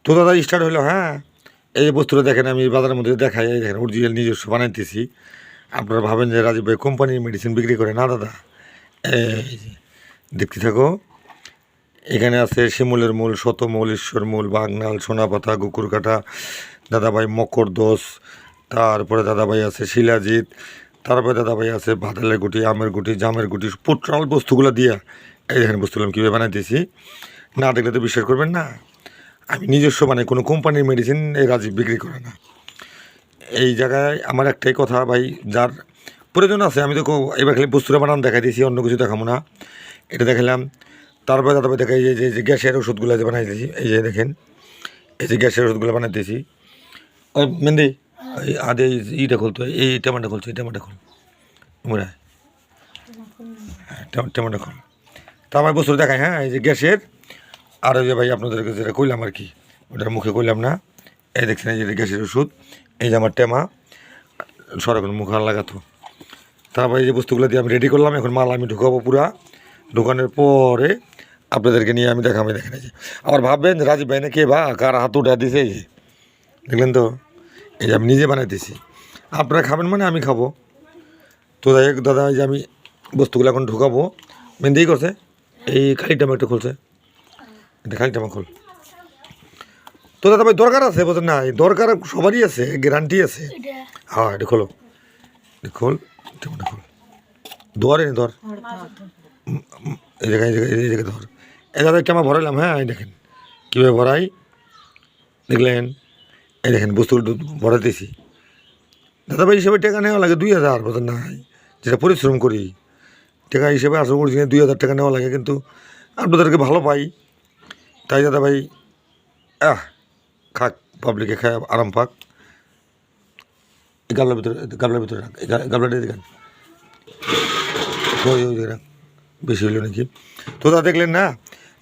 তো দাদা স্টার্ট হলো। হ্যাঁ, এই যে বস্তুটা দেখেন আমি বাজারের মধ্যে দেখাই, এই দেখেন অরিজিনাল নিজস্ব বানাইতেছি। আপনারা ভাবেন যে রাজীব ভাই কোম্পানির মেডিসিন বিক্রি করে, না দাদা। এই যে দেখতে থাকো, এখানে আছে শিমুলের মূল, শতমূল, ঈশ্বর মূল, বাগনাল, সোনাপাতা, গুকুরকাটা, দাদাভাই মকরদোষ, তারপরে দাদাভাই আছে শিলাজিৎ, তারপরে দাদাভাই আছে বাদালের গুটি, আমের গুটি, জামের গুটি, পোট্রাল বস্তুগুলো দিয়া এই দেখেন বস্তুগুলো আমি কীভাবে বানাইতেছি। না দেখলে তো বিশ্বাস করবেন না। আমি নিজস্ব মানে কোনো কোম্পানির মেডিসিন এই রাজীব বিক্রি করে না। এই জায়গায় আমার একটাই কথা ভাই, যার প্রয়োজন আছে, আমি তো এবার খালি বস্তুটা বানান দেখাই দিয়েছি, অন্য কিছু দেখাবো না। এটা দেখালাম। তারপরে দাদাভাই দেখাই যে গ্যাসের ওষুধগুলো যে বানাইতেছি, এই যে দেখেন এই যে গ্যাসের ওষুধগুলো বানাইতেছি। ওই মেহেন্দি এই আদে ইটা খুলতো, এই টমেটো খুলছে, এই টমেটো খুল মুড়া, হ্যাঁ টমেটো খুল। তারপর বস্তু দেখাই। হ্যাঁ, এই যে গ্যাসের, আর ওই যে ভাই আপনাদেরকে যেটা কইলাম আর কি, ওটার মুখে কইলাম না। এই দেখছেন এই যে গ্যাসের ওষুধ, এই যে আমার টেমা, সরকার মুখ আর লাগাতো। তারপর এই যে বস্তুগুলো দিয়ে আমি রেডি করলাম, এখন মাল আমি ঢুকাবো পুরা। ঢুকানোর পরে আপনাদেরকে নিয়ে আমি দেখাবো। দেখেন এই যে আবার ভাববেন যে রাজীব ভাই না কে বা কার হাত উঠা দিছে, এই যে দেখলেন তো, এই যে আমি নিজে বানাইতেছি। আপনারা খাবেন মানে আমি খাবো। তো যাই হোক দাদা, এই যে আমি বস্তুগুলো এখন ঢুকাবো। মেহেন্দিই করছে, এই খালি টমেটো খুলছে, এটা খালি টমেটো খোল। তো দাদা ভাই দরকার আছে, বোঝেন না, দরকার সবারই আছে, গ্যারান্টি আছে। হ্যাঁ, এটা খোলো, খোল টমেটো খোল, ধর এনে ধর, এই জায়গায় এই জায়গায় ধর। এই দাদা কেমন ভরাইলাম। হ্যাঁ, এই দেখেন কীভাবে ভরাই, দেখলেন। এই দেখেন বস্তুগুলো ভরাইতেছি। দাদা ভাই হিসেবে টাকা নেওয়া লাগে 2000, বোঝেন না, যেটা পরিশ্রম করি টাকা হিসেবে আসলে করছি 2000 টাকা নেওয়া লাগে, কিন্তু আপনাদেরকে ভালো পাই তাই দাদা ভাই খাক, পাবলিকে খায় আরাম পাক। এই গাবলার ভিতরে রাখ, এই গাবলাটা দেখেন রাখ, বেশি হইলো নাকি। তো দাদা দেখলেন না,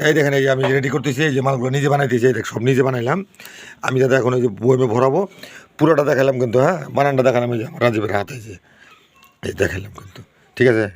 এই দেখেন এই যে আমি রেডি করতেছি, এই যে মালগুলো নিজে বানাইতেছি, এই দেখ সব নিজে বানাইলাম আমি দাদা। এখন এই যে বইমে ভরাবো, পুরোটা দেখালাম কিন্তু। হ্যাঁ, বানানটা দেখালাম, এই যে রাজীবের হাত, এই যে এই দেখালাম কিন্তু। ঠিক আছে।